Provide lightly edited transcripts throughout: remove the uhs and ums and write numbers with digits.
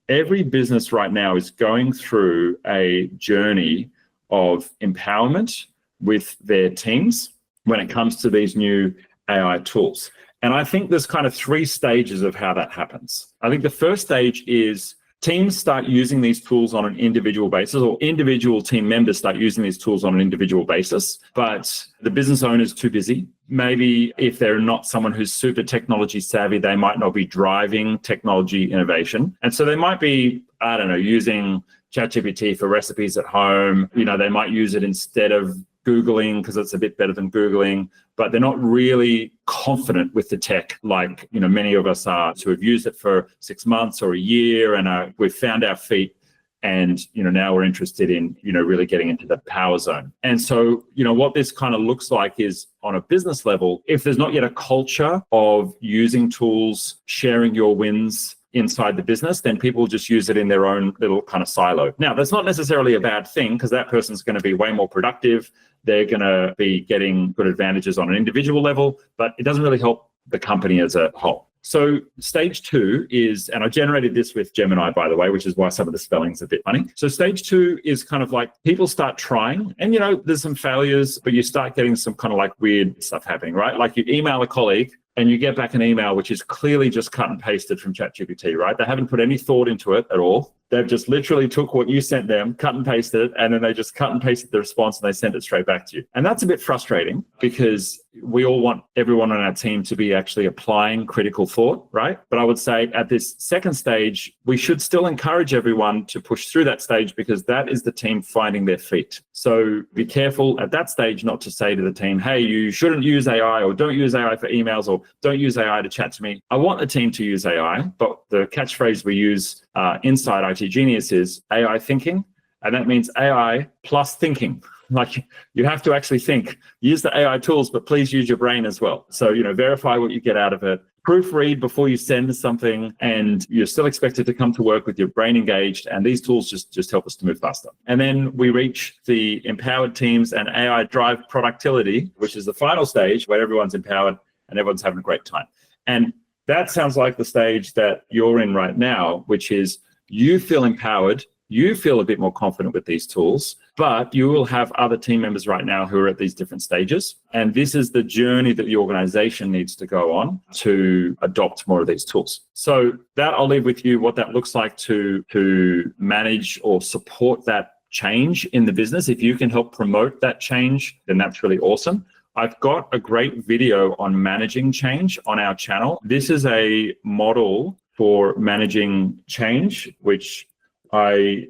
every business right now is going through a journey of empowerment with their teams when it comes to these new AI tools. And I think there's kind of 3 stages of how that happens. I think the first stage is teams start using these tools on an individual basis, or individual team members start using these tools on an individual basis, but the business owner is too busy. Maybe if they're not someone who's super technology savvy, they might not be driving technology innovation. And so they might be, I don't know, using ChatGPT for recipes at home. They might use it instead of Googling because it's a bit better than Googling, but they're not really confident with the tech like, many of us are, who have used it for 6 months or a year, and we've found our feet. And, now we're interested in, really getting into the power zone. And so, what this kind of looks like is on a business level, if there's not yet a culture of using tools, sharing your wins inside the business, then people just use it in their own little kind of silo. Now, that's not necessarily a bad thing, because that person's going to be way more productive. They're going to be getting good advantages on an individual level, but it doesn't really help the company as a whole. So stage 2 is, and I generated this with Gemini, by the way, which is why some of the spelling's a bit funny. So stage 2 is kind of like people start trying, and there's some failures, but you start getting some kind of like weird stuff happening, right? Like you email a colleague and you get back an email which is clearly just cut and pasted from ChatGPT, right? They haven't put any thought into it at all. They've just literally took what you sent them, cut and pasted it, and then they just cut and pasted the response and they sent it straight back to you. And that's a bit frustrating, because we all want everyone on our team to be actually applying critical thought, right? But I would say at this second stage, we should still encourage everyone to push through that stage, because that is the team finding their feet. So be careful at that stage not to say to the team, hey, you shouldn't use AI, or don't use AI for emails, or don't use AI to chat to me. I want the team to use AI, but the catchphrase we use inside itGenius is AI thinking, and that means AI plus thinking. Like, you have to actually think. Use the AI tools, but please use your brain as well. So, verify what you get out of it. Proofread before you send something, and you're still expected to come to work with your brain engaged. And these tools just help us to move faster. And then we reach the empowered teams and AI drive productivity, which is the final stage where everyone's empowered and everyone's having a great time. And that sounds like the stage that you're in right now, which is you feel empowered, you feel a bit more confident with these tools, but you will have other team members right now who are at these different stages. And this is the journey that the organization needs to go on to adopt more of these tools. So that I'll leave with you, what that looks like to manage or support that change in the business. If you can help promote that change, then that's really awesome. I've got a great video on managing change on our channel. This is a model for managing change, which I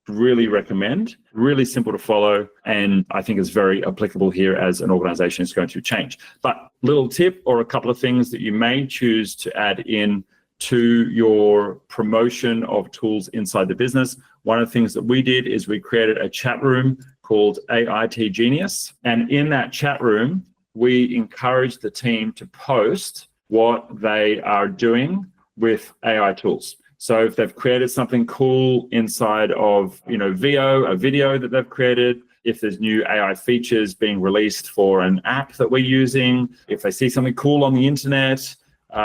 really recommend. Really simple to follow, and I think is very applicable here as an organization is going through change. But little tip or a couple of things that you may choose to add in to your promotion of tools inside the business. One of the things that we did is we created a chat room called itGenius. And in that chat room, we encourage the team to post what they are doing with AI tools. So if they've created something cool inside of, VO, a video that they've created, if there's new AI features being released for an app that we're using, if they see something cool on the internet,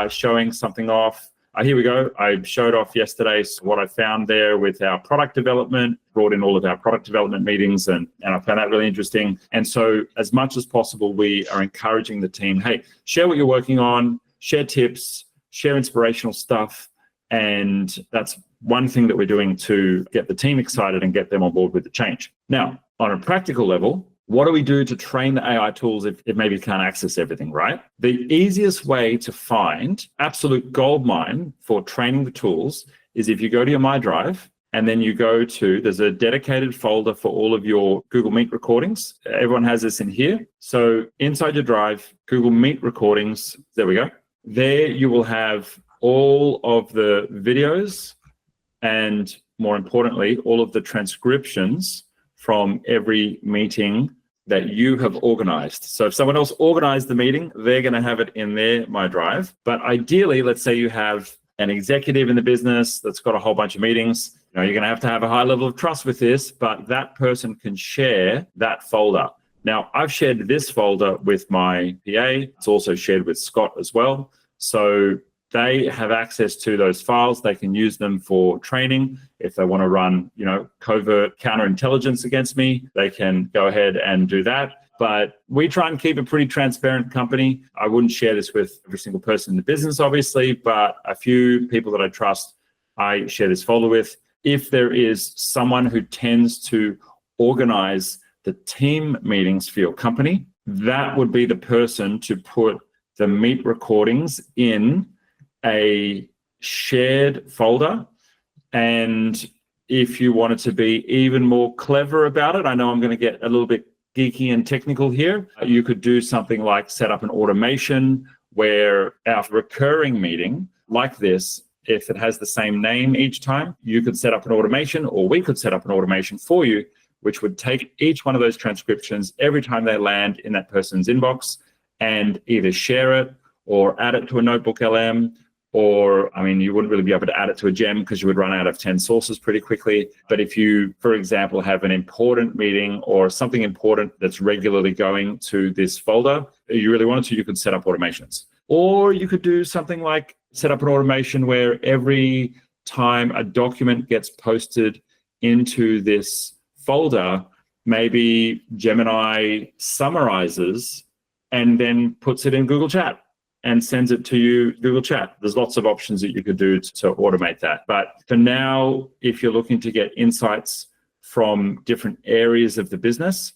showing something off. Here we go. I showed off yesterday what I found there with our product development, brought in all of our product development meetings, and I found that really interesting. And so as much as possible, we are encouraging the team, hey, share what you're working on, share tips, share inspirational stuff. And that's one thing that we're doing to get the team excited and get them on board with the change. Now, on a practical level, what do we do to train the AI tools if maybe you can't access everything, right? The easiest way to find absolute goldmine for training the tools is if you go to your My Drive and then you go to, there's a dedicated folder for all of your Google Meet recordings. Everyone has this in here. So inside your Drive, Google Meet recordings, there we go. There you will have all of the videos and, more importantly, all of the transcriptions from every meeting that you have organized. So if someone else organized the meeting, they're going to have it in their My Drive. But ideally, let's say you have an executive in the business that's got a whole bunch of meetings. You're going to have a high level of trust with this, but that person can share that folder. Now, I've shared this folder with my PA. It's also shared with Scott as well. So they have access to those files. They can use them for training. If they want to run, covert counterintelligence against me, they can go ahead and do that. But we try and keep a pretty transparent company. I wouldn't share this with every single person in the business, obviously, but a few people that I trust, I share this folder with. If there is someone who tends to organize the team meetings for your company, that would be the person to put the meet recordings in a shared folder. And if you wanted to be even more clever about it, I know I'm going to get a little bit geeky and technical here. You could do something like set up an automation where our recurring meeting like this, if it has the same name each time, you could set up an automation, or we could set up an automation for you, which would take each one of those transcriptions every time they land in that person's inbox and either share it or add it to a notebook LM, or, you wouldn't really be able to add it to a gem because you would run out of 10 sources pretty quickly. But if you, for example, have an important meeting or something important that's regularly going to this folder, you really wanted to, you could set up automations. Or you could do something like set up an automation where every time a document gets posted into this folder, maybe Gemini summarizes and then puts it in Google Chat and sends it to you, Google Chat. There's lots of options that you could do to automate that. But for now, if you're looking to get insights from different areas of the business,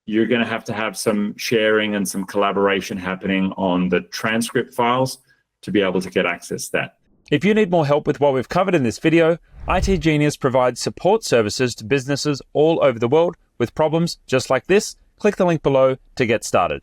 you're going to have some sharing and some collaboration happening on the transcript files to be able to get access to that. If you need more help with what we've covered in this video, itGenius provides support services to businesses all over the world with problems just like this. Click the link below to get started.